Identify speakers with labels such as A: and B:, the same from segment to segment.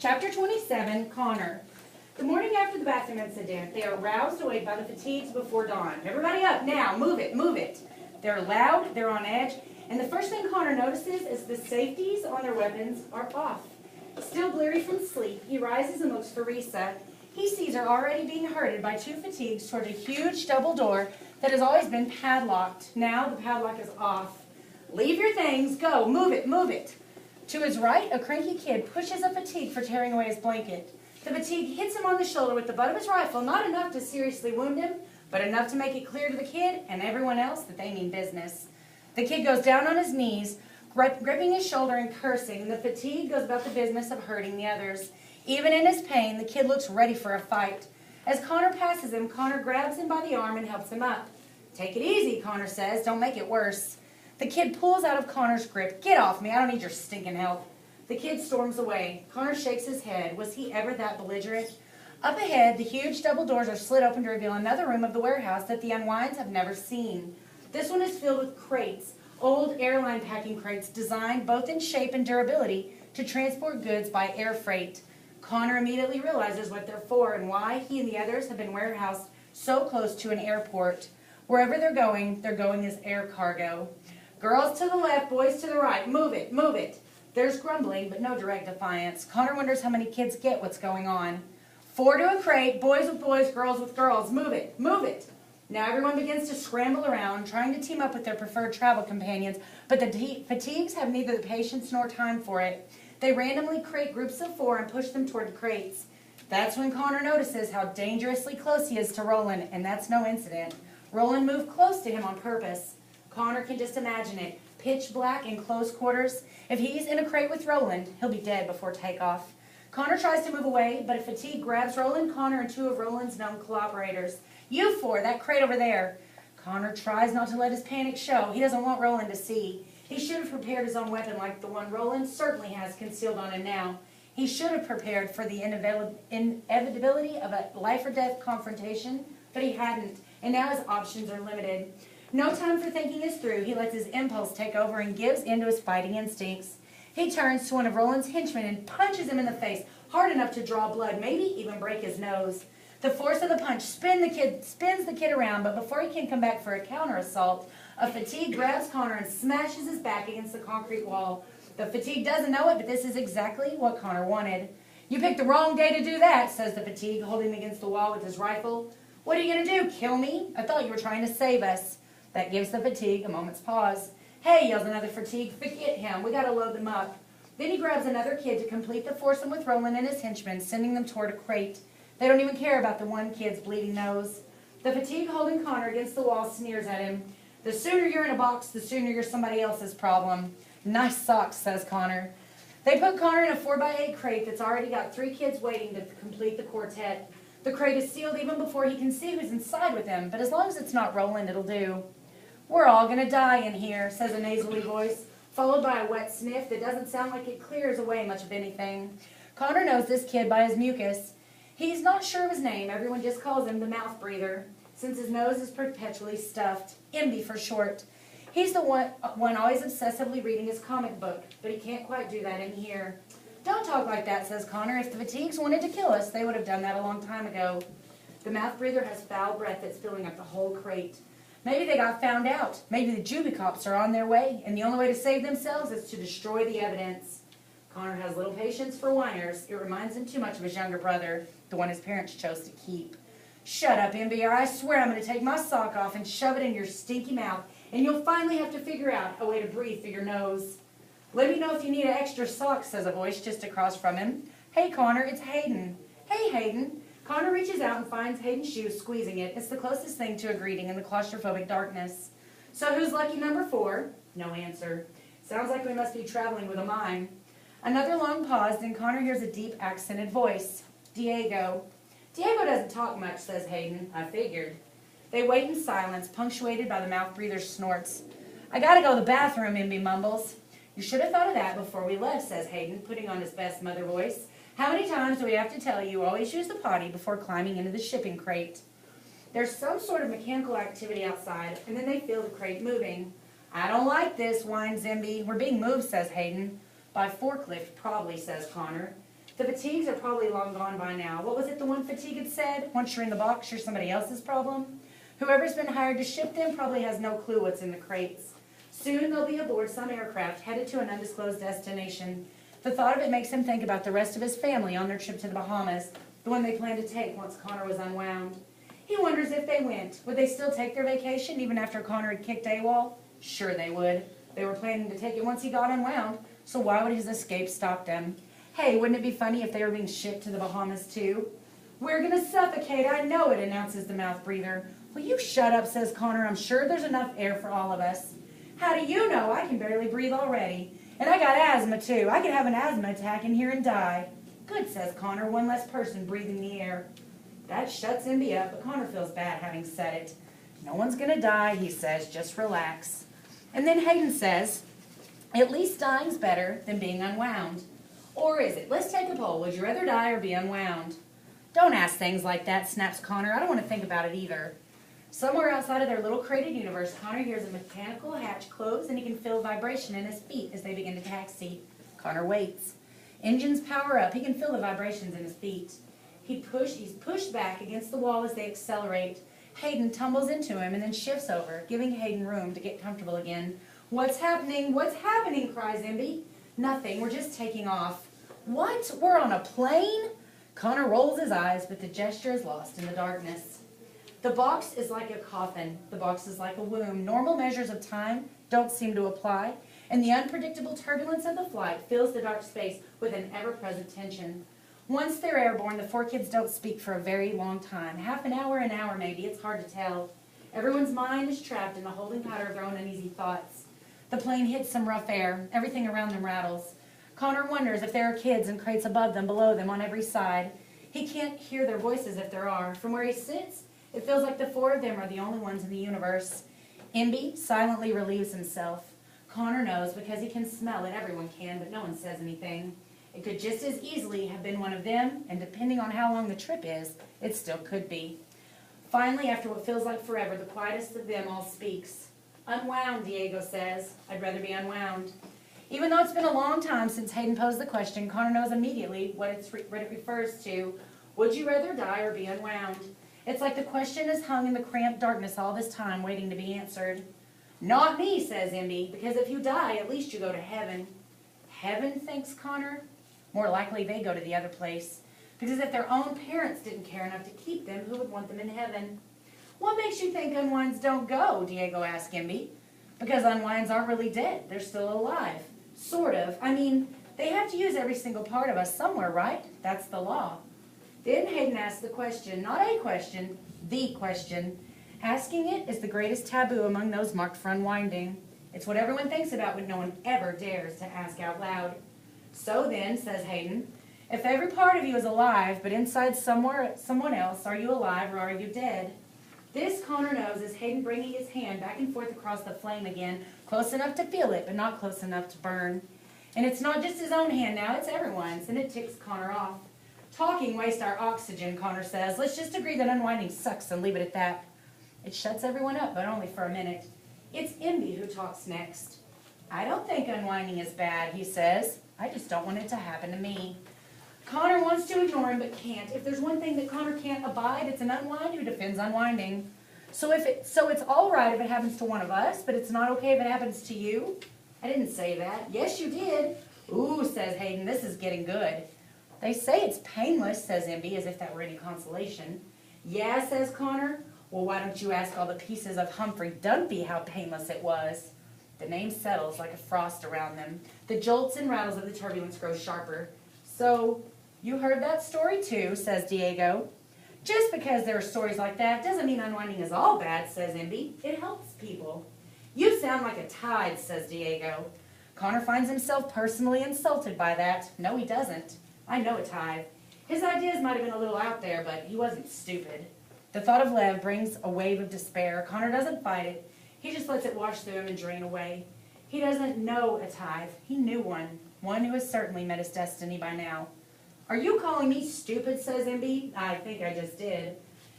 A: Chapter 27, Connor. The morning after the bathroom incident, they are roused awake by the fatigues before dawn. Everybody up now, move it, move it. They're loud, they're on edge, and the first thing Connor notices is the safeties on their weapons are off. Still bleary from sleep, he rises and looks for Risa. He sees her already being herded by two fatigues toward a huge double door that has always been padlocked. Now the padlock is off. Leave your things, go, move it, move it. To his right, a cranky kid pushes a fatigue for tearing away his blanket. The fatigue hits him on the shoulder with the butt of his rifle, not enough to seriously wound him, but enough to make it clear to the kid and everyone else that they mean business. The kid goes down on his knees, gripping his shoulder and cursing, and the fatigue goes about the business of hurting the others. Even in his pain, the kid looks ready for a fight. As Connor passes him, Connor grabs him by the arm and helps him up. "Take it easy," Connor says. "Don't make it worse." The kid pulls out of Connor's grip. "Get off me. I don't need your stinking help." The kid storms away. Connor shakes his head. Was he ever that belligerent? Up ahead, the huge double doors are slid open to reveal another room of the warehouse that the Unwinds have never seen. This one is filled with crates, old airline packing crates designed both in shape and durability to transport goods by air freight. Connor immediately realizes what they're for and why he and the others have been warehoused so close to an airport. Wherever they're going as air cargo. Girls to the left, boys to the right. Move it, move it. There's grumbling, but no direct defiance. Connor wonders how many kids get what's going on. 4 to a crate, boys with boys, girls with girls. Move it, move it. Now everyone begins to scramble around, trying to team up with their preferred travel companions, but the fatigues have neither the patience nor time for it. They randomly crate groups of 4 and push them toward the crates. That's when Connor notices how dangerously close he is to Roland, and that's no incident. Roland moved close to him on purpose. Connor can just imagine it. Pitch black in close quarters. If he's in a crate with Roland, he'll be dead before takeoff. Connor tries to move away, but a fatigue grabs Roland, Connor, and 2 of Roland's known collaborators. "You 4, that crate over there." Connor tries not to let his panic show. He doesn't want Roland to see. He should have prepared his own weapon like the one Roland certainly has concealed on him now. He should have prepared for the inevitability of a life or death confrontation, but he hadn't, and now his options are limited. No time for thinking this through. He lets his impulse take over and gives in to his fighting instincts. He turns to one of Roland's henchmen and punches him in the face, hard enough to draw blood, maybe even break his nose. The force of the punch spins the kid around, but before he can come back for a counter-assault, a fatigue grabs Connor and smashes his back against the concrete wall. The fatigue doesn't know it, but this is exactly what Connor wanted. "You picked the wrong day to do that," says the fatigue, holding him against the wall with his rifle. "What are you going to do, kill me? I thought you were trying to save us." That gives the fatigue a moment's pause. "Hey," yells another fatigue, "forget him. We got to load them up." Then he grabs another kid to complete the foursome with Roland and his henchmen, sending them toward a crate. They don't even care about the one kid's bleeding nose. The fatigue holding Connor against the wall sneers at him. "The sooner you're in a box, the sooner you're somebody else's problem." "Nice socks," says Connor. They put Connor in a 4x8 crate that's already got 3 kids waiting to complete the quartet. The crate is sealed even before he can see who's inside with him, but as long as it's not Roland, it'll do. "We're all going to die in here," says a nasally voice, followed by a wet sniff that doesn't sound like it clears away much of anything. Connor knows this kid by his mucus. He's not sure of his name. Everyone just calls him the mouth breather, since his nose is perpetually stuffed. MB for short. He's the one always obsessively reading his comic book, but he can't quite do that in here. "Don't talk like that," says Connor. "If the fatigues wanted to kill us, they would have done that a long time ago." The mouth breather has foul breath that's filling up the whole crate. Maybe they got found out. Maybe the Juby cops are on their way, and the only way to save themselves is to destroy the evidence. Connor has little patience for whiners. It reminds him too much of his younger brother, the one his parents chose to keep. "Shut up, MB, or I swear I'm going to take my sock off and shove it in your stinky mouth, and you'll finally have to figure out a way to breathe through your nose." "Let me know if you need an extra sock," says a voice just across from him. "Hey, Connor, it's Hayden." "Hey, Hayden." Connor reaches out and finds Hayden's shoe, squeezing it. It's the closest thing to a greeting in the claustrophobic darkness. "So who's lucky number 4? No answer. Sounds like we must be traveling with a mime. Another long pause, then Connor hears a deep, accented voice. "Diego." "Diego doesn't talk much," says Hayden. "I figured." They wait in silence, punctuated by the mouth breather's snorts. "I gotta go to the bathroom," MB mumbles. "You should have thought of that before we left," says Hayden, putting on his best mother voice. "How many times do we have to tell you always use the potty before climbing into the shipping crate?" There's some sort of mechanical activity outside, and then they feel the crate moving. "I don't like this," whines MB. "We're being moved," says Hayden. "By forklift, probably," says Connor. The fatigues are probably long gone by now. What was it the one fatigue had said? Once you're in the box, you're somebody else's problem. Whoever's been hired to ship them probably has no clue what's in the crates. Soon they'll be aboard some aircraft headed to an undisclosed destination. The thought of it makes him think about the rest of his family on their trip to the Bahamas, the one they planned to take once Connor was unwound. He wonders if they went. Would they still take their vacation even after Connor had kicked AWOL? Sure they would. They were planning to take it once he got unwound, so why would his escape stop them? Hey, wouldn't it be funny if they were being shipped to the Bahamas too? We're gonna suffocate, I know it, announces the mouth breather. Will you shut up, says Connor. I'm sure there's enough air for all of us. How do you know? I can barely breathe already. And I got asthma too. I could have an asthma attack in here and die. Good, says Connor, one less person breathing the air. That shuts Imby up, but Connor feels bad having said it. No one's gonna die, he says, just relax. And then Hayden says, at least dying's better than being unwound. Or is it? Let's take a poll. Would you rather die or be unwound? Don't ask things like that, snaps Connor. I don't want to think about it either. Somewhere outside of their little crated universe, Connor hears a mechanical hatch close and he can feel vibration in his feet as they begin to taxi. Connor waits. Engines power up. He can feel the vibrations in his feet. He's pushed back against the wall as they accelerate. Hayden tumbles into him and then shifts over, giving Hayden room to get comfortable again. What's happening? What's happening? Cries Imby. Nothing. We're just taking off. What? We're on a plane? Connor rolls his eyes, but the gesture is lost in the darkness. The box is like a coffin. The box is like a womb. Normal measures of time don't seem to apply, and the unpredictable turbulence of the flight fills the dark space with an ever-present tension. Once they're airborne, the four kids don't speak for a very long time. Half an hour maybe. It's hard to tell. Everyone's mind is trapped in the holding pattern of their own uneasy thoughts. The plane hits some rough air. Everything around them rattles. Connor wonders if there are kids in crates above them, below them, on every side. He can't hear their voices if there are. From where he sits, it feels like the four of them are the only ones in the universe. Imby silently relieves himself. Connor knows because he can smell it. Everyone can, but no one says anything. It could just as easily have been one of them, and depending on how long the trip is, it still could be. Finally, after what feels like forever, the quietest of them all speaks. Unwound, Diego says. I'd rather be unwound. Even though it's been a long time since Hayden posed the question, Connor knows immediately what it refers to. Would you rather die or be unwound? It's like the question has hung in the cramped darkness all this time, waiting to be answered. Not me, says Imby, because if you die, at least you go to heaven. Heaven, thinks Connor? More likely they go to the other place. Because if their own parents didn't care enough to keep them, who would want them in heaven? What makes you think unwinds don't go? Diego asked Imby. Because unwinds aren't really dead. They're still alive. Sort of. I mean, they have to use every single part of us somewhere, right? That's the law. Then Hayden asked the question, not a question, the question. Asking it is the greatest taboo among those marked for unwinding. It's what everyone thinks about when no one ever dares to ask out loud. So then, says Hayden, if every part of you is alive, but inside someone else, are you alive or are you dead? This, Connor knows, is Hayden bringing his hand back and forth across the flame again, close enough to feel it, but not close enough to burn. And it's not just his own hand now, it's everyone's, and it ticks Connor off. Talking wastes our oxygen, Connor says. Let's just agree that unwinding sucks and leave it at that. It shuts everyone up, but only for a minute. It's Imby who talks next. I don't think unwinding is bad, he says. I just don't want it to happen to me. Connor wants to ignore him, but can't. If there's one thing that Connor can't abide, it's an unwind who defends unwinding. So it's all right if it happens to one of us, but it's not okay if it happens to you? I didn't say that. Yes, you did. Ooh, says Hayden, this is getting good. They say it's painless, says Imby, as if that were any consolation. Yeah, says Connor. Well, why don't you ask all the pieces of Humphrey Dumpy how painless it was? The name settles like a frost around them. The jolts and rattles of the turbulence grow sharper. So, you heard that story too, says Diego. Just because there are stories like that doesn't mean unwinding is all bad, says Imby. It helps people. You sound like a tide, says Diego. Connor finds himself personally insulted by that. No, he doesn't. I know a tide. His ideas might have been a little out there, but he wasn't stupid. The thought of Lev brings a wave of despair. Connor doesn't fight it. He just lets it wash through him and drain away. He doesn't know a tithe. He knew one who has certainly met his destiny by now. Are you calling me stupid, says Imby. I think I just did.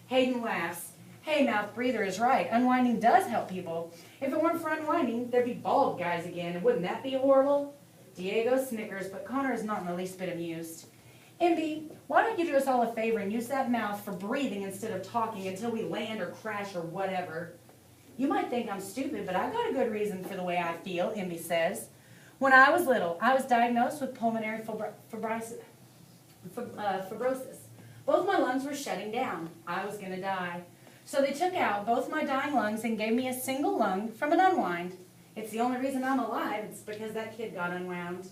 A: Hayden laughs. Hey, mouth breather is right. Unwinding does help people. If it weren't for unwinding, there'd be bald guys again, and wouldn't that be horrible? Diego snickers, but Connor is not in the least bit amused. Imby, why don't you do us all a favor and use that mouth for breathing instead of talking until we land or crash or whatever? You might think I'm stupid, but I've got a good reason for the way I feel, Imby says. When I was little, I was diagnosed with pulmonary fibrosis. Both my lungs were shutting down. I was going to die. So they took out both my dying lungs and gave me a single lung from an unwind. It's the only reason I'm alive. It's because that kid got unwound.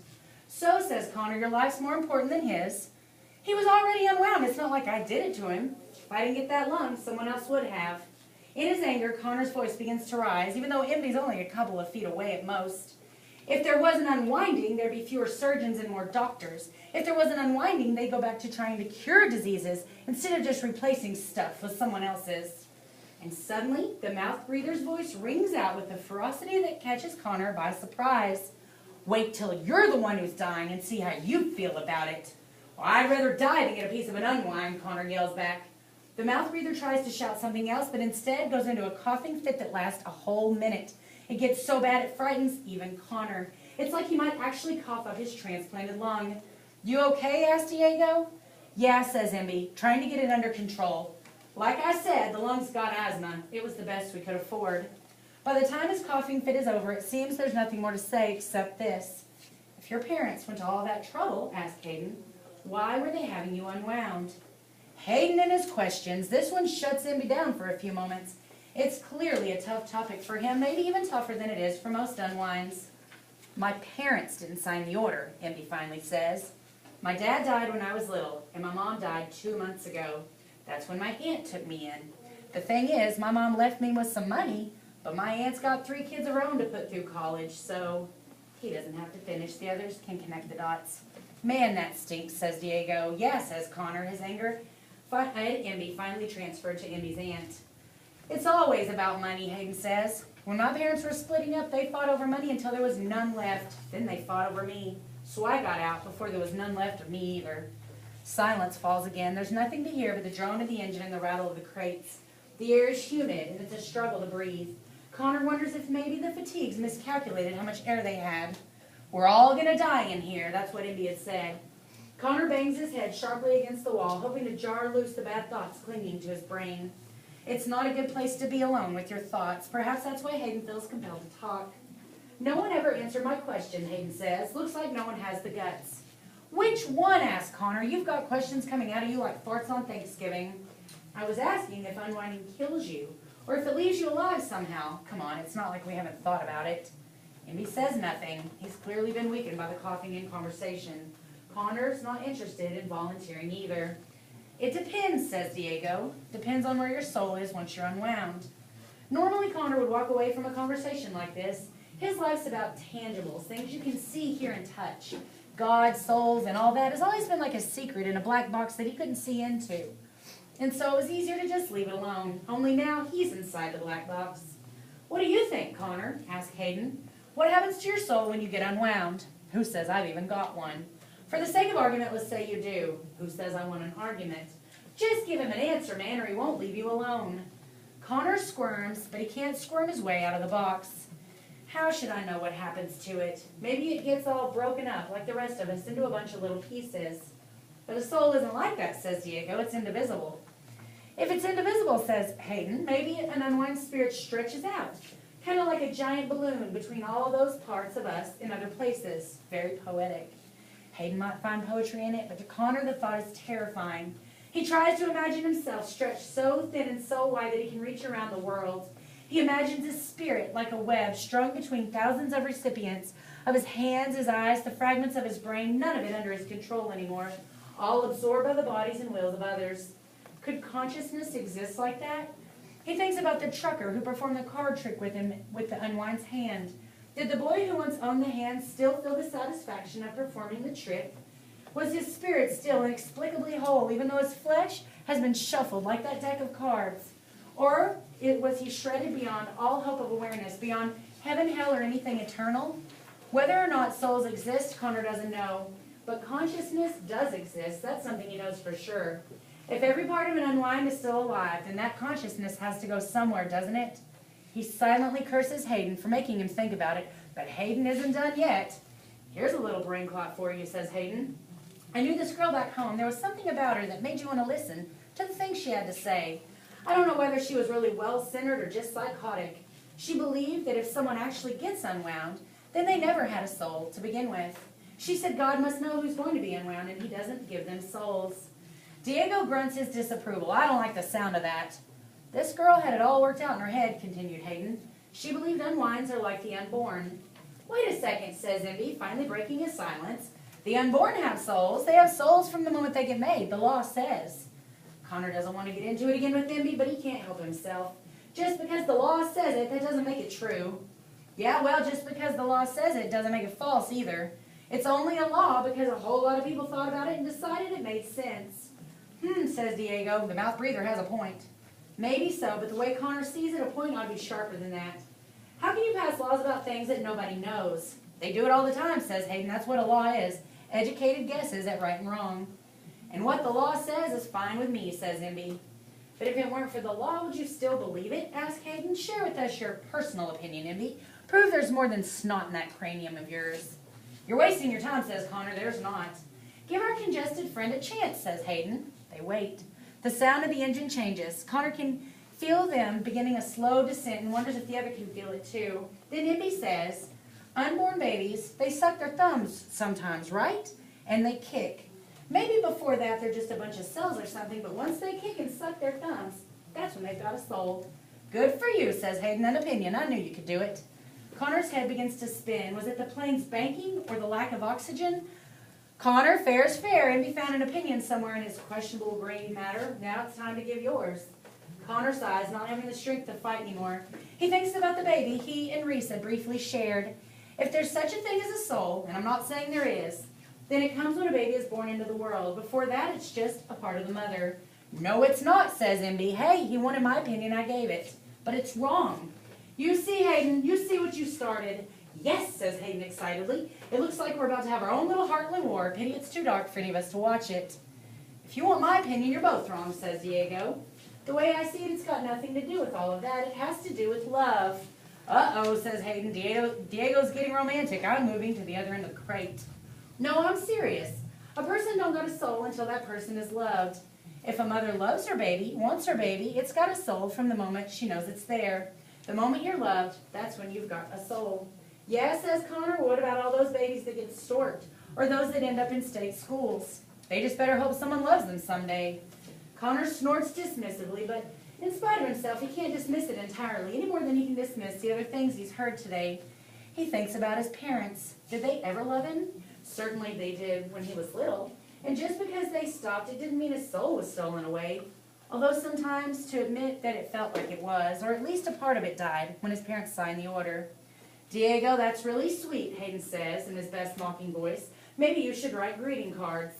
A: So, says Connor, your life's more important than his. He was already unwound. It's not like I did it to him. If I didn't get that lung, someone else would have. In his anger, Connor's voice begins to rise, even though Imby's only a couple of feet away at most. If there was an unwinding, there'd be fewer surgeons and more doctors. If there was an unwinding, they'd go back to trying to cure diseases instead of just replacing stuff with someone else's. And suddenly, the mouth breather's voice rings out with a ferocity that catches Connor by surprise. Wait till you're the one who's dying and see how you feel about it. Well, I'd rather die than get a piece of an unwind, Connor yells back. The mouth breather tries to shout something else, but instead goes into a coughing fit that lasts a whole minute. It gets so bad it frightens even Connor. It's like he might actually cough up his transplanted lung. You okay? Asks Diego. Yeah, says Imby, trying to get it under control. Like I said, the lung's got asthma. It was the best we could afford. By the time his coughing fit is over, it seems there's nothing more to say except this. If your parents went to all that trouble, asked Hayden, why were they having you unwound? Hayden and his questions. This one shuts Imby down for a few moments. It's clearly a tough topic for him, maybe even tougher than it is for most unwinds. My parents didn't sign the order, Imby finally says. My dad died when I was little, and my mom died 2 months ago. That's when my aunt took me in. The thing is, my mom left me with some money, but my aunt's got 3 kids of her own to put through college, so he doesn't have to finish. The others can connect the dots. Man, that stinks, says Diego. Yeah, says Connor, his anger at Imby finally transferred to Imby's aunt. It's always about money, Hayden says. When my parents were splitting up, they fought over money until there was none left. Then they fought over me. So I got out before there was none left of me either. Silence falls again. There's nothing to hear but the drone of the engine and the rattle of the crates. The air is humid, and it's a struggle to breathe. Connor wonders if maybe the fatigues miscalculated how much air they had. We're all going to die in here, that's what Imby had said. Connor bangs his head sharply against the wall, hoping to jar loose the bad thoughts clinging to his brain. It's not a good place to be alone with your thoughts. Perhaps that's why Hayden feels compelled to talk. No one ever answered my question, Hayden says. Looks like no one has the guts. Which one? Asked Connor. You've got questions coming out of you like farts on Thanksgiving. I was asking if unwinding kills you, or if it leaves you alive somehow. Come on, it's not like we haven't thought about it. Imby says nothing. He's clearly been weakened by the coughing and conversation. Connor's not interested in volunteering either. It depends, says Diego. Depends on where your soul is once you're unwound. Normally, Connor would walk away from a conversation like this. His life's about tangibles, things you can see, hear, and touch. God, souls, and all that has always been like a secret in a black box that he couldn't see into. And so it was easier to just leave it alone. Only now he's inside the black box. What do you think, Connor? Asked Hayden. What happens to your soul when you get unwound? Who says I've even got one? For the sake of argument, let's say you do. Who says I want an argument? Just give him an answer, man, or he won't leave you alone. Connor squirms, but he can't squirm his way out of the box. How should I know what happens to it? Maybe it gets all broken up, like the rest of us, into a bunch of little pieces. But a soul isn't like that, says Diego. It's indivisible. If it's indivisible, says Hayden, maybe an unwind spirit stretches out, kind of like a giant balloon between all those parts of us in other places. Very poetic. Hayden might find poetry in it, but to Connor the thought is terrifying. He tries to imagine himself stretched so thin and so wide that he can reach around the world. He imagines his spirit like a web strung between thousands of recipients, of his hands, his eyes, the fragments of his brain, none of it under his control anymore, all absorbed by the bodies and wills of others. Could consciousness exist like that? He thinks about the trucker who performed the card trick with him with the unwind's hand. Did the boy who once owned the hand still feel the satisfaction of performing the trick? Was his spirit still inexplicably whole, even though his flesh has been shuffled like that deck of cards? Or was he shredded beyond all hope of awareness, beyond heaven, hell, or anything eternal? Whether or not souls exist, Connor doesn't know. But consciousness does exist. That's something he knows for sure. If every part of an unwind is still alive, then that consciousness has to go somewhere, doesn't it? He silently curses Hayden for making him think about it, but Hayden isn't done yet. Here's a little brain clot for you, says Hayden. I knew this girl back home. There was something about her that made you want to listen to the things she had to say. I don't know whether she was really well-centered or just psychotic. She believed that if someone actually gets unwound, then they never had a soul to begin with. She said God must know who's going to be unwound, and he doesn't give them souls. Diego grunts his disapproval. I don't like the sound of that. This girl had it all worked out in her head, continued Hayden. She believed unwinds are like the unborn. Wait a second, says Envy, finally breaking his silence. The unborn have souls. They have souls from the moment they get made, the law says. Connor doesn't want to get into it again with Envy, but he can't help himself. Just because the law says it, that doesn't make it true. Yeah, well, just because the law says it doesn't make it false either. It's only a law because a whole lot of people thought about it and decided it made sense. Says Diego, the mouth breather has a point. Maybe so, but the way Connor sees it, a point ought to be sharper than that. How can you pass laws about things that nobody knows? They do it all the time, says Hayden. That's what a law is. Educated guesses at right and wrong. And what the law says is fine with me, says Envy. But if it weren't for the law, would you still believe it? Asked Hayden. Share with us your personal opinion, Envy. Prove there's more than snot in that cranium of yours. You're wasting your time, says Connor. There's not. Give our congested friend a chance, says Hayden. They wait. The sound of the engine changes. Connor can feel them beginning a slow descent and wonders if the other can feel it too. Then Envy says, unborn babies, they suck their thumbs sometimes, right? And they kick. Maybe before that they're just a bunch of cells or something, but once they kick and suck their thumbs, that's when they've got a soul. Good for you, says Hayden. An opinion. I knew you could do it. Connor's head begins to spin. Was it the plane's banking or the lack of oxygen? Connor, fair is fair. Envy found an opinion somewhere in his questionable brain matter. Now it's time to give yours. Connor sighs, not having the strength to fight anymore. He thinks about the baby he and Reese had briefly shared. If there's such a thing as a soul, and I'm not saying there is, then it comes when a baby is born into the world. Before that, it's just a part of the mother. No, it's not, says Envy. Hey, he wanted my opinion, I gave it. But it's wrong. You see, Hayden, you see what you started. Yes, says Hayden excitedly. It looks like we're about to have our own little Heartland War. Pity it's too dark for any of us to watch it. If you want my opinion, you're both wrong, says Diego. The way I see it, it's got nothing to do with all of that. It has to do with love. Uh-oh, says Hayden. Diego's getting romantic. I'm moving to the other end of the crate. No, I'm serious. A person don't got a soul until that person is loved. If a mother loves her baby, wants her baby, it's got a soul from the moment she knows it's there. The moment you're loved, that's when you've got a soul. Yeah, says Connor, what about all those babies that get storked? Or those that end up in state schools? They just better hope someone loves them someday. Connor snorts dismissively, but in spite of himself, he can't dismiss it entirely, any more than he can dismiss the other things he's heard today. He thinks about his parents. Did they ever love him? Certainly they did when he was little. And just because they stopped, it didn't mean his soul was stolen away. Although sometimes to admit that it felt like it was, or at least a part of it died, when his parents signed the order. Diego, that's really sweet, Hayden says in his best mocking voice. Maybe you should write greeting cards.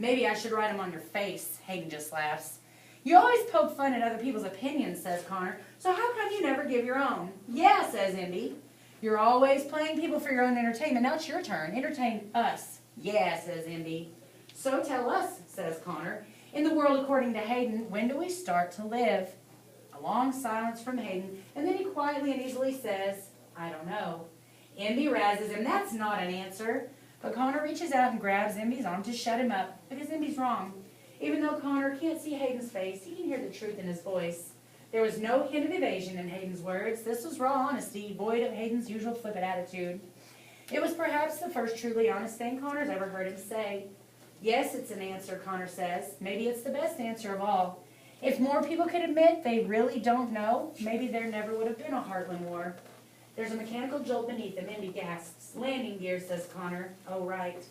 A: Maybe I should write them on your face, Hayden just laughs. You always poke fun at other people's opinions, says Connor, so how come you never give your own? Yeah, says Envy. You're always playing people for your own entertainment. Now it's your turn. Entertain us. Yeah, says Envy. So tell us, says Connor. In the world according to Hayden, when do we start to live? A long silence from Hayden, and then he quietly and easily says, I don't know. Envy razzes him. That's not an answer. But Connor reaches out and grabs Envy's arm to shut him up, because Envy's wrong. Even though Connor can't see Hayden's face, he can hear the truth in his voice. There was no hint of evasion in Hayden's words. This was raw honesty, void of Hayden's usual flippant attitude. It was perhaps the first truly honest thing Connor's ever heard him say. Yes, it's an answer, Connor says. Maybe it's the best answer of all. If more people could admit they really don't know, maybe there never would have been a Heartland War. There's a mechanical jolt beneath him. Envy gasps. Landing gear, says Connor. Oh, right.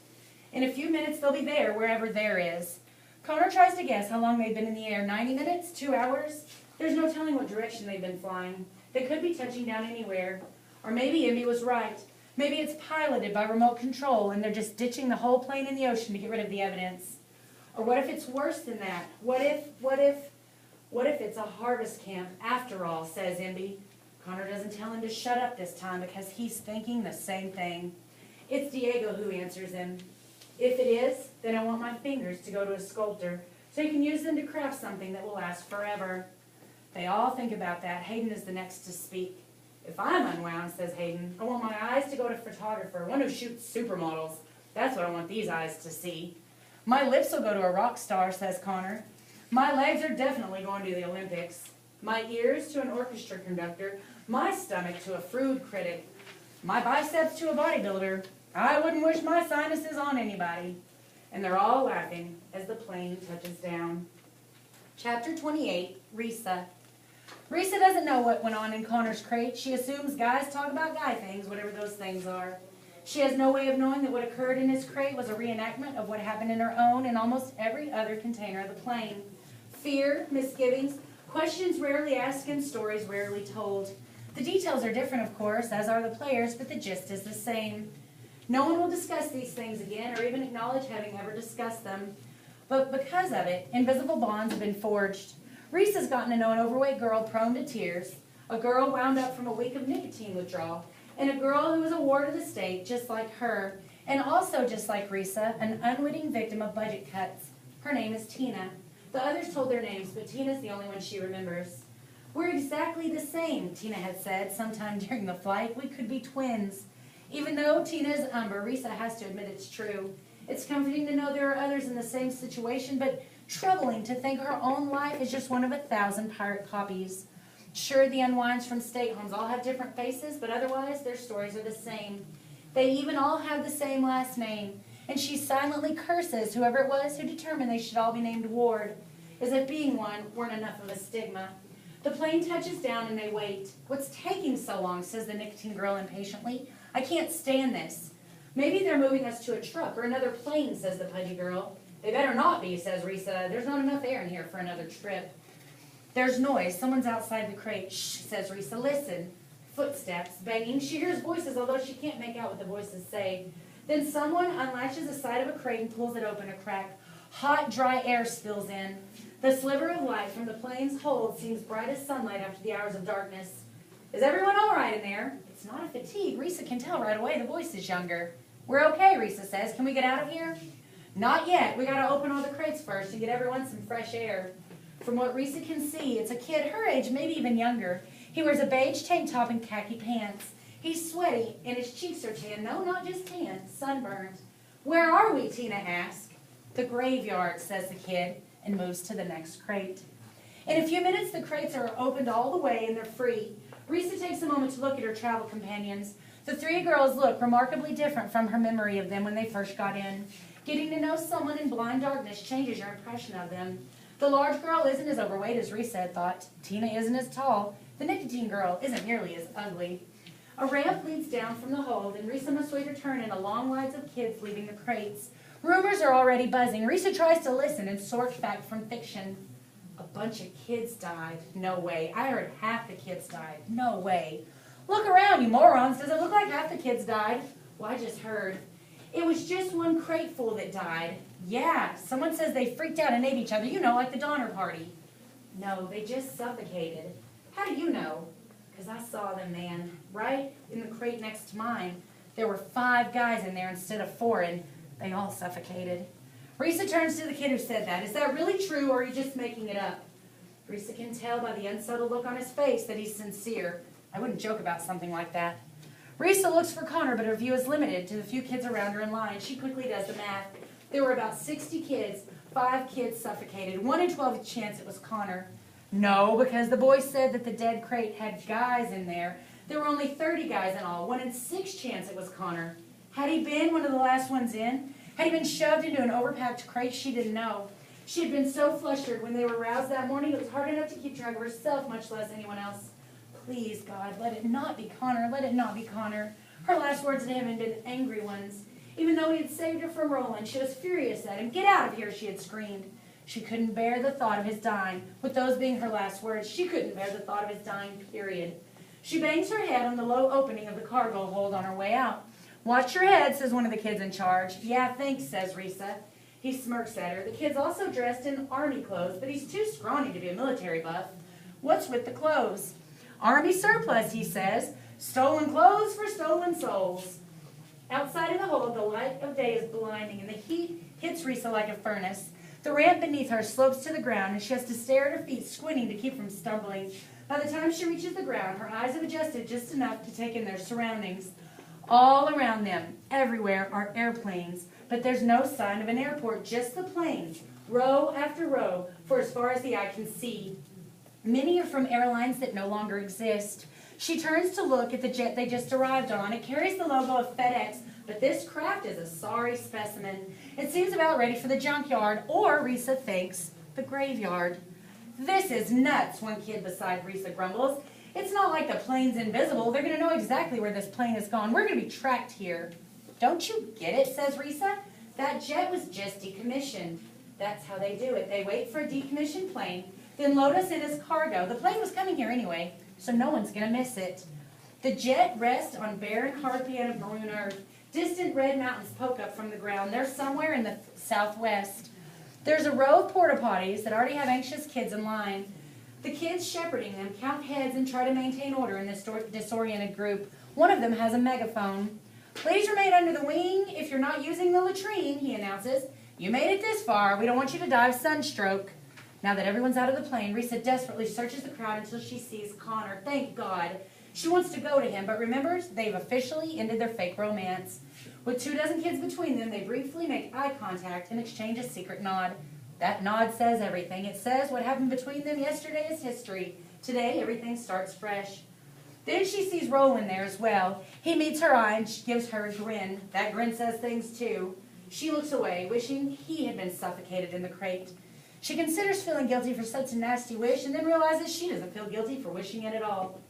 A: In a few minutes, they'll be there, wherever there is. Connor tries to guess how long they've been in the air. 90 minutes? 2 hours? There's no telling what direction they've been flying. They could be touching down anywhere. Or maybe Envy was right. Maybe it's piloted by remote control, and they're just ditching the whole plane in the ocean to get rid of the evidence. Or what if it's worse than that? What if it's a harvest camp after all, says Envy. Connor doesn't tell him to shut up this time because he's thinking the same thing. It's Diego who answers him. If it is, then I want my fingers to go to a sculptor so he can use them to craft something that will last forever. They all think about that. Hayden is the next to speak. If I'm unwound, says Hayden, I want my eyes to go to a photographer, one who shoots supermodels. That's what I want these eyes to see. My lips will go to a rock star, says Connor. My legs are definitely going to the Olympics. My ears to an orchestra conductor. My stomach to a food critic. My biceps to a bodybuilder. I wouldn't wish my sinuses on anybody. And they're all laughing as the plane touches down. Chapter 28, Risa. Risa doesn't know what went on in Connor's crate. She assumes guys talk about guy things, whatever those things are. She has no way of knowing that what occurred in his crate was a reenactment of what happened in her own and almost every other container of the plane. Fear, misgivings, questions rarely asked and stories rarely told. The details are different, of course, as are the players, but the gist is the same. No one will discuss these things again or even acknowledge having ever discussed them. But because of it, invisible bonds have been forged. Reese has gotten to know an overweight girl prone to tears, a girl wound up from a week of nicotine withdrawal, and a girl who was a ward of the state just like her, and also just like Risa, an unwitting victim of budget cuts. Her name is Tina. The others told their names, but Tina's the only one she remembers. We're exactly the same, Tina had said sometime during the flight. We could be twins. Even though Tina is Umber, Risa has to admit it's true. It's comforting to know there are others in the same situation, but troubling to think her own life is just one of 1,000 pirate copies. Sure, the unwinds from state homes all have different faces, but otherwise their stories are the same. They even all have the same last name, and she silently curses whoever it was who determined they should all be named Ward, as if being one weren't enough of a stigma. The plane touches down and they wait. What's taking so long, says the nicotine girl impatiently. I can't stand this. Maybe they're moving us to a truck or another plane, says the pudgy girl. They better not be, says Risa. There's not enough air in here for another trip. There's noise. Someone's outside the crate. Shh, says Risa. Listen. Footsteps, banging. She hears voices, although she can't make out what the voices say. Then someone unlatches the side of a crate and pulls it open a crack. Hot, dry air spills in. The sliver of light from the plane's hold seems bright as sunlight after the hours of darkness. Is everyone all right in there? It's not a fatigue. Risa can tell right away. The voice is younger. We're okay, Risa says. Can we get out of here? Not yet. We got to open all the crates first and get everyone some fresh air. From what Risa can see, it's a kid her age, maybe even younger. He wears a beige tank top and khaki pants. He's sweaty, and his cheeks are tan. No, not just tan, sunburned. Where are we? Tina asks. The graveyard, says the kid, and moves to the next crate. In a few minutes, the crates are opened all the way, and they're free. Risa takes a moment to look at her travel companions. The three girls look remarkably different from her memory of them when they first got in. Getting to know someone in blind darkness changes your impression of them. The large girl isn't as overweight as Risa had thought. Tina isn't as tall. The nicotine girl isn't nearly as ugly. A ramp leads down from the hold, and Risa must wait her turn in a long lines of kids leaving the crates. Rumors are already buzzing. Risa tries to listen and sort fact from fiction. A bunch of kids died. No way. I heard half the kids died. No way. Look around, you morons. Does it look like half the kids died? Well, I just heard. It was just one crate full that died. Yeah, someone says they freaked out and ate each other. You know, like the Donner Party. No, they just suffocated. How do you know? Because I saw them, man. Right in the crate next to mine. There were 5 guys in there instead of 4, and they all suffocated. Risa turns to the kid who said that. Is that really true, or are you just making it up? Risa can tell by the unsettled look on his face that he's sincere. I wouldn't joke about something like that. Risa looks for Connor, but her view is limited to the few kids around her in line. She quickly does the math. There were about 60 kids. 5 kids suffocated. 1 in 12 chance it was Connor. No, because the boy said that the dead crate had guys in there. There were only 30 guys in all. 1 in 6 chance it was Connor. Had he been one of the last ones in? Had he been shoved into an overpacked crate? She didn't know. She had been so flustered when they were roused that morning, it was hard enough to keep track of herself, much less anyone else. Please, God, let it not be Connor. Let it not be Connor. Her last words to him had been angry ones. Even though he had saved her from Roland, she was furious at him. Get out of here, she had screamed. She couldn't bear the thought of his dying. With those being her last words, she couldn't bear the thought of his dying, period. She bangs her head on the low opening of the cargo hold on her way out. Watch your head, says one of the kids in charge. Yeah, thanks, says Risa. He smirks at her. The kid's also dressed in army clothes, but he's too scrawny to be a military buff. What's with the clothes? Army surplus, he says. Stolen clothes for stolen souls. Outside of the hold, the light of day is blinding, and the heat hits Risa like a furnace. The ramp beneath her slopes to the ground, and she has to stare at her feet, squinting to keep from stumbling. By the time she reaches the ground, her eyes have adjusted just enough to take in their surroundings. All around them, everywhere, are airplanes. but there's no sign of an airport, just the planes, row after row, for as far as the eye can see. Many are from airlines that no longer exist. She turns to look at the jet they just arrived on. It carries the logo of FedEx, but this craft is a sorry specimen. It seems about ready for the junkyard, or, Risa thinks, the graveyard. This is nuts, one kid beside Risa grumbles. It's not like the plane's invisible. They're going to know exactly where this plane has gone. We're going to be tracked here. Don't you get it, says Risa? That jet was just decommissioned. That's how they do it. They wait for a decommissioned plane, then load us in as cargo. The plane was coming here anyway, so no one's going to miss it. The jet rests on barren, hard pan of maroon earth. Distant red mountains poke up from the ground. They're somewhere in the southwest. There's a row of porta potties that already have anxious kids in line. The kids shepherding them count heads and try to maintain order in this disoriented group. One of them has a megaphone. Please remain under the wing if you're not using the latrine, he announces. You made it this far. We don't want you to die of sunstroke. Now that everyone's out of the plane, Risa desperately searches the crowd until she sees Connor. Thank God. She wants to go to him, but remembers they've officially ended their fake romance. With 24 kids between them, they briefly make eye contact and exchange a secret nod. That nod says everything. It says what happened between them yesterday is history. Today, everything starts fresh. Then she sees Roland there as well. He meets her eye and she gives her a grin. That grin says things too. She looks away, wishing he had been suffocated in the crate. She considers feeling guilty for such a nasty wish and then realizes she doesn't feel guilty for wishing it at all.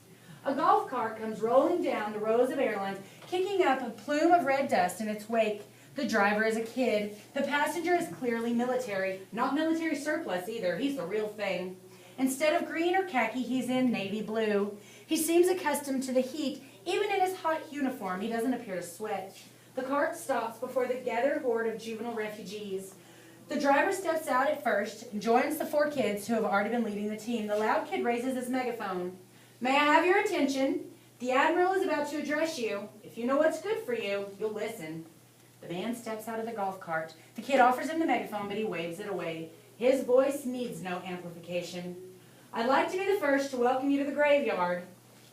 A: A golf cart comes rolling down the rows of airlines, kicking up a plume of red dust in its wake. The driver is a kid. The passenger is clearly military. Not military surplus either. He's the real thing. Instead of green or khaki, he's in navy blue. He seems accustomed to the heat. Even in his hot uniform, he doesn't appear to sweat. The cart stops before the gathered horde of juvenile refugees. The driver steps out at first and joins the 4 kids who have already been leading the team. The loud kid raises his megaphone. May I have your attention? The Admiral is about to address you. If you know what's good for you, you'll listen. The man steps out of the golf cart. The kid offers him the megaphone, but he waves it away. His voice needs no amplification. I'd like to be the first to welcome you to the graveyard.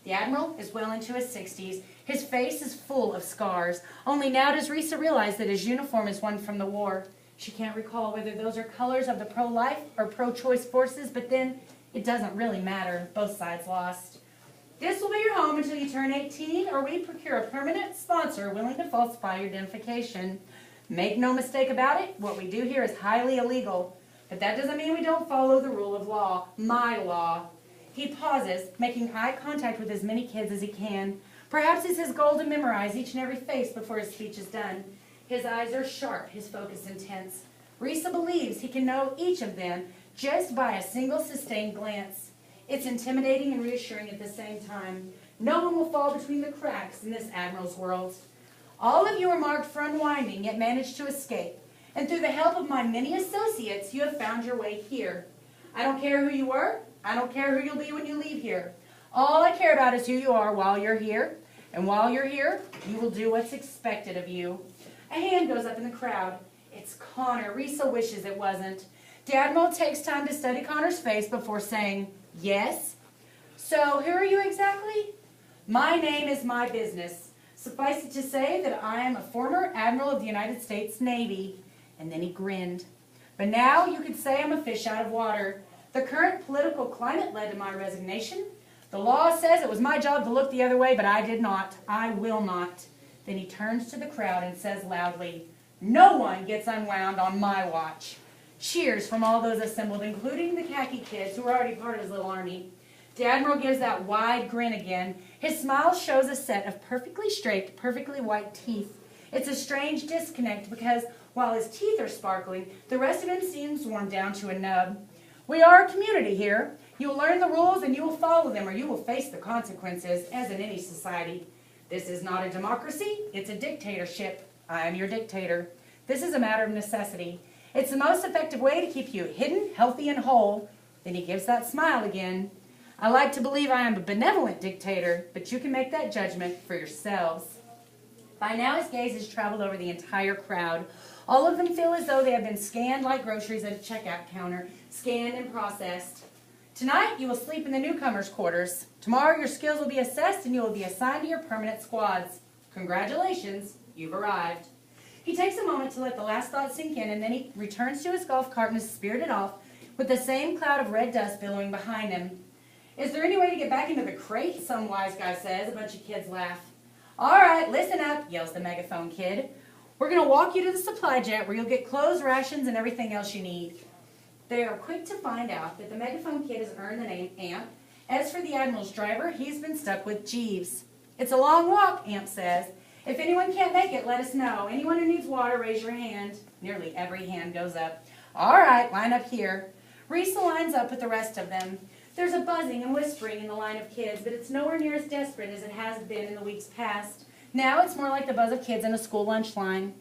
A: The Admiral is well into his 60s. His face is full of scars. Only now does Risa realize that his uniform is one from the war. She can't recall whether those are colors of the pro-life or pro-choice forces, but then it doesn't really matter. Both sides lost. This will be your home until you turn 18, or we procure a permanent sponsor willing to falsify your identification. Make no mistake about it, what we do here is highly illegal. But that doesn't mean we don't follow the rule of law, my law. He pauses, making eye contact with as many kids as he can. Perhaps it's his goal to memorize each and every face before his speech is done. His eyes are sharp, his focus intense. Risa believes he can know each of them just by a single sustained glance. It's intimidating and reassuring at the same time. No one will fall between the cracks in this Admiral's world. All of you are marked for unwinding, yet managed to escape. And through the help of my many associates, you have found your way here. I don't care who you were. I don't care who you'll be when you leave here. All I care about is who you are while you're here. And while you're here, you will do what's expected of you. A hand goes up in the crowd. It's Connor. Risa wishes it wasn't. The Admiral takes time to study Connor's face before saying, yes? So, who are you exactly? My name is my business. Suffice it to say that I am a former Admiral of the United States Navy. And then he grinned. But now you could say I'm a fish out of water. The current political climate led to my resignation. The law says it was my job to look the other way, but I did not. I will not. Then he turns to the crowd and says loudly, no one gets unwound on my watch. Cheers from all those assembled, including the khaki kids who were already part of his little army. The Admiral gives that wide grin again. His smile shows a set of perfectly straight, perfectly white teeth. It's a strange disconnect because while his teeth are sparkling, the rest of him seems worn down to a nub. We are a community here. You will learn the rules and you will follow them, or you will face the consequences, as in any society. This is not a democracy, it's a dictatorship. I am your dictator. This is a matter of necessity. It's the most effective way to keep you hidden, healthy, and whole. Then he gives that smile again. I like to believe I am a benevolent dictator, but you can make that judgment for yourselves. By now his gaze has traveled over the entire crowd. All of them feel as though they have been scanned like groceries at a checkout counter, scanned and processed. Tonight you will sleep in the newcomers' quarters. Tomorrow your skills will be assessed and you will be assigned to your permanent squads. Congratulations, you've arrived. He takes a moment to let the last thought sink in, and then he returns to his golf cart and is spirited off with the same cloud of red dust billowing behind him. Is there any way to get back into the crate? Some wise guy says. A bunch of kids laugh. All right, listen up, yells the megaphone kid. We're going to walk you to the supply jet where you'll get clothes, rations, and everything else you need. They are quick to find out that the megaphone kid has earned the name Amp. As for the Admiral's driver, he's been stuck with Jeeves. It's a long walk, Amp says. If anyone can't make it, let us know. Anyone who needs water, raise your hand. Nearly every hand goes up. All right, line up here. Risa lines up with the rest of them. There's a buzzing and whispering in the line of kids, but it's nowhere near as desperate as it has been in the weeks past. Now it's more like the buzz of kids in a school lunch line.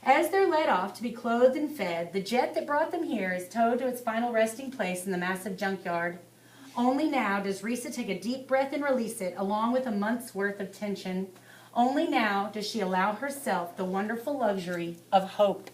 A: As they're led off to be clothed and fed, the jet that brought them here is towed to its final resting place in the massive junkyard. Only now does Risa take a deep breath and release it, along with a month's worth of tension. Only now does she allow herself the wonderful luxury of hope.